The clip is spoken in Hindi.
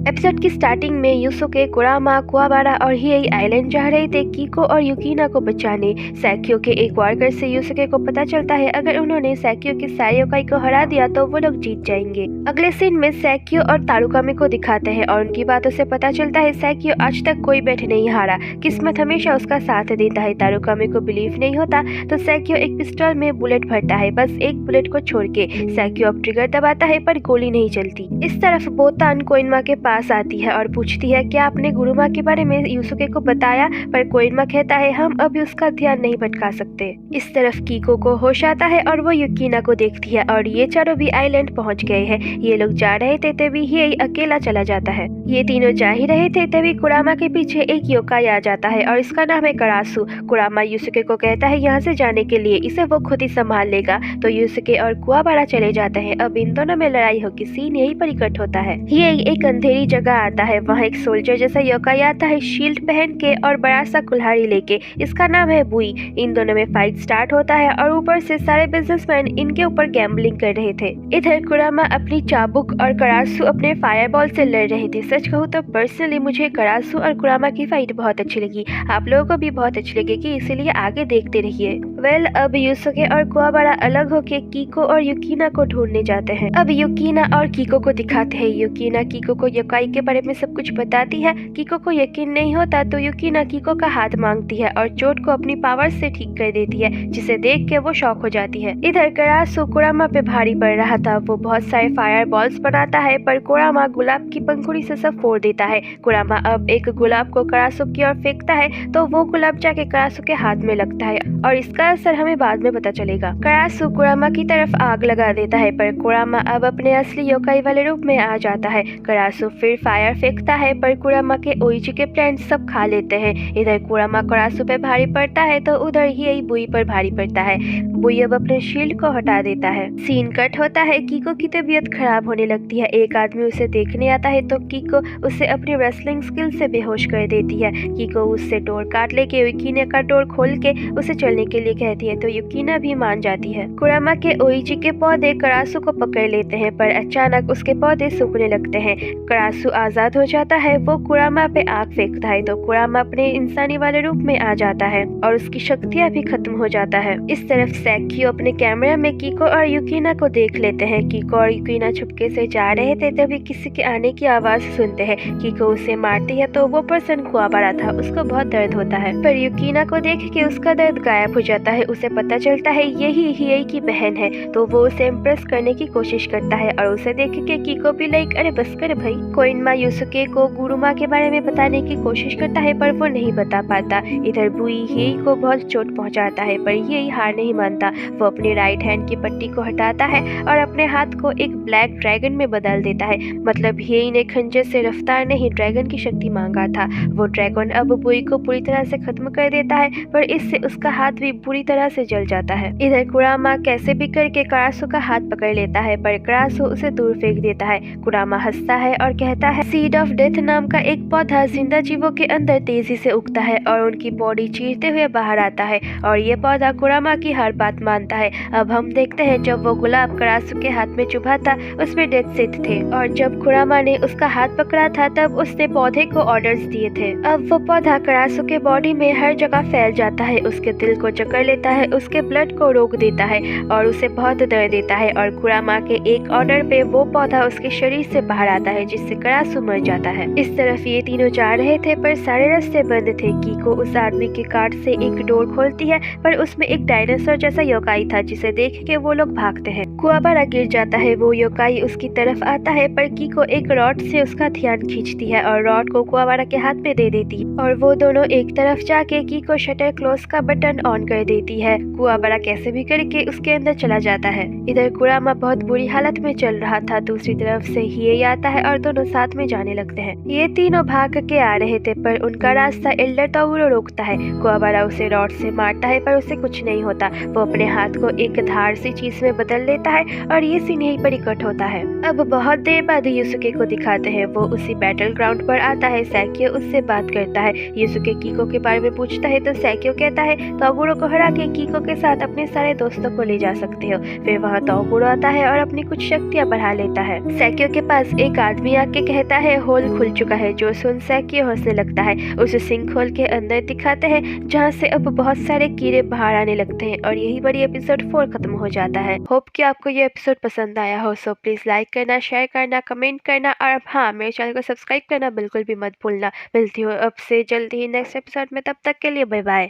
एपिसोड की स्टार्टिंग में यूसुके, कुरामा, कुवाबारा और हिएई आइलैंड जा रहे थे कीको और युकीना को बचाने। सैक्यो के एक वर्कर से यूसुके को पता चलता है अगर उन्होंने सैक्यो की सारी योकाई को हरा दिया तो वो लोग जीत जाएंगे। अगले सीन में सैक्यो और तारुकामी को दिखाते हैं और उनकी बातों से पता चलता है सैक्यो आज तक कोई बैट नहीं हारा, किस्मत हमेशा उसका साथ देता है। तारुकामी को बिलीव नहीं होता तो सैक्यो एक पिस्टल में बुलेट भरता है, बस एक बुलेट को छोड़ के। सैक्यो अब ट्रिगर दबाता है पर गोली नहीं चलती। इस तरफ बोतान कोइनमा के पास आती है और पूछती है क्या आपने गुरुमा के बारे में यूसुके को बताया, पर कोइनमा कहता है हम अभी उसका ध्यान नहीं भटका सकते। इस तरफ कीको को होश आता है और वो युकीना को देखती है और ये चारों भी आइलैंड पहुंच गए हैं। ये लोग जा रहे थे तभी हिएई अकेला चला जाता है। ये तीनों जा ही रहे थे तभी कुरामा के पीछे एक योकाई आ जाता है और इसका नाम है करासु। कुरामा यूसुके को कहता है यहाँ से जाने के लिए, इसे वो खुद ही संभाल लेगा। तो यूसुके और कुवाबारा चले जाते हैं। अब इन दोनों में लड़ाई होगी, सीन यही पर इकट्ठ होता है। हिएई एक अंधेरी जगह आता है, वहाँ एक सोल्जर जैसा योकाई आता है शील्ड पहन के और बड़ा सा कुल्हाड़ी लेके, इसका नाम है बुई। इन दोनों में फाइट स्टार्ट होता है और ऊपर से सारे बिजनेसमैन इनके ऊपर गैम्बलिंग कर रहे थे। इधर कुरामा अपनी चाबुक और करासु अपने फायरबॉल से लड़ रहे थे। सच कहूँ तो पर्सनली मुझे करासु और कुरामा की फाइट बहुत अच्छी लगी, आप लोगों को भी बहुत अच्छी लगेगी, इसीलिए आगे देखते रहिए। अब यूसुके और कुवाबारा अलग होके कीको और युकीना को ढूंढने जाते हैं। अब युकीना और कीको को दिखाते हैं। युकीना कीको को योकाई के बारे में सब कुछ बताती है। कीको को यकीन नहीं होता तो युकीना कीको का हाथ मांगती है और चोट को अपनी पावर से ठीक कर देती है, जिसे देख के वो शॉक हो जाती है। इधर करासु कुरामा पे भारी पड़ रहा था, वो बहुत सारे फायर बॉल्स बनाता है पर कुरामा गुलाब की पंखुड़ी से सब फोड़ देता है। कुरामा अब एक गुलाब को करासु की ओर फेंकता है तो वो गुलाब जाके करासु के हाथ में लगता है और इसका असर हमें बाद में पता चलेगा। करासु कुरामा की तरफ आग लगा देता है पर कुरामा अब अपने असली योकाई वाले रूप में आ जाता है। करासु फिर फायर फेंकता है पर कुरामा के ओइची के प्लांट सब खा लेते हैं। इधर कुरामा करासु पे भारी पड़ता है तो उधर हिएई बुई पर भारी पड़ता है। बुई अब अपने शील्ड को हटा देता है। सीन कट होता है, कीको की तबीयत खराब होने लगती है। एक आदमी उसे देखने आता है तो कीको उसे अपनी रेसलिंग स्किल से बेहोश कर देती है। कीको उससे डोर काट लेके युकीना का डोर खोल के उसे चलने के लिए कहती है तो युकीना भी मान जाती है। कुरामा के ओइची के पौधे करासु को पकड़ लेते हैं पर अचानक उसके पौधे सूखने लगते हैं। करासु आजाद हो जाता है, वो कुरामा पे आग फेंकता है तो कुरामा अपने इंसानी वाले रूप में आ जाता है और उसकी शक्तियाँ भी खत्म हो जाता है। इस तरफ सैक्यो अपने कैमरा में कीको और युकीना को देख लेते हैं। कीको और युकीना छुपके से जा रहे थे तभी किसी के आने की आवाज सुनते हैं। कीको उसे मारती है तो वो पर्सन कुवाबारा था, उसको बहुत दर्द होता है पर युकीना को देख के उसका दर्द गायब हो जाता है। उसे पता चलता है यही हिएई की बहन है तो वो उसे इम्प्रेस करने की कोशिश करता है और उसे देख के कीको भी लाइक अरे बस कर भाई। कोइनमा यूसुके को गुरुमा के बारे में बताने की कोशिश करता है पर वो नहीं बता पाता। इधर बुई हिएई को बहुत चोट पहुंचाता है पर हिएई हार नहीं मानता। वो अपनी राइट हैंड की पट्टी को हटाता है और अपने हाथ को एक ब्लैक ड्रैगन में बदल देता है। मतलब हिएई ने खंजर से रफ्तार नहीं ड्रैगन की शक्ति मांगा था। वो ड्रैगन अब बुई को पूरी तरह से खत्म कर देता है पर इससे उसका हाथ भी बुरी तरह से जल जाता है। इधर कुरामा कैसे भी करके करासु का हाथ पकड़ लेता है पर करासु उसे दूर फेंक देता है। कुरामा हंसता है और कहता है सीड ऑफ डेथ नाम का एक पौधा जिंदा जीवों के अंदर तेजी से उगता है और उनकी बॉडी चीरते हुए बाहर आता है और ये पौधा कुरामा की हर बात मानता है। अब हम देखते हैं जब वो गुलाब करासु के हाथ में चुभा था उसमें डेथ सेट थे और जब कुरामा ने उसका हाथ पकड़ा था तब उसने पौधे को ऑर्डर्स दिए थे। अब वो पौधा करासु के बॉडी में हर जगह फैल जाता है, उसके दिल को जकड़ लेता है, उसके ब्लड को रोक देता है और उसे बहुत दर्द देता है और कुरामा के एक ऑर्डर पे वो पौधा उसके शरीर से बाहर आता है जिससे करासु मर जाता है। इस तरफ ये तीनों जा रहे थे पर सारे रास्ते बंद थे। कीको उस आदमी के कार्ड से एक डोर खोलती है पर उसमें एक डायनासोर जैसा योकाई था जिसे देख के वो लोग भागते हैं। कुवाबारा गिर जाता है, वो योकाई उसकी तरफ आता है पर कीको एक रॉड से उसका ध्यान खींचती है और रॉड को कुवाबारा के हाथ में दे देती है और वो दोनों एक तरफ जाके कीको शटर क्लोज का बटन ऑन कर देती है। कुवाबारा कैसे भी करके उसके अंदर चला जाता है। इधर कुरामा बहुत बुरी हालत में चल रहा था, दूसरी तरफ से हिएई आता है और दोनों साथ में जाने लगते हैं। ये तीनों भाग के आ रहे थे पर उनका रास्ता एल्डर ताउरो रोकता है। कुवाबारा उसे रॉड से मारता है पर उसे कुछ नहीं होता। वो अपने हाथ को एक धार सी चीज में बदल लेता है और ये सीन यहीं पर इकट्ठ होता है। अब बहुत देर बाद यूसुके को दिखाते हैं, वो उसी बैटल ग्राउंड पर आता है। सैक्यो उससे बात करता है, यूसुके कीको के बारे में पूछता है तो सैक्यो कहता है तागुरो को हरा उड़ा के कीको के साथ अपने सारे दोस्तों को ले जा सकते हो। फिर वहाँ तोगुरो आता है और अपनी कुछ शक्तियाँ बढ़ा लेता है। सैक्यो के पास एक आदमी आके कहता है होल खुल चुका है, जो सुन सैक्यो हंसने लगता है। उसे सिंक होल के अंदर दिखाते हैं जहाँ से अब बहुत सारे कीड़े बाहर आने लगते हैं और यही बड़ी एपिसोड 4 खत्म हो जाता है। होप कि आपको ये एपिसोड पसंद आया हो। सो प्लीज लाइक करना, शेयर करना, कमेंट करना और हाँ, मेरे चैनल को सब्सक्राइब करना बिल्कुल भी मत भूलना। मिलती हूँ अब से जल्दी ही नेक्स्ट एपिसोड में, तब तक के लिए बाय बाय।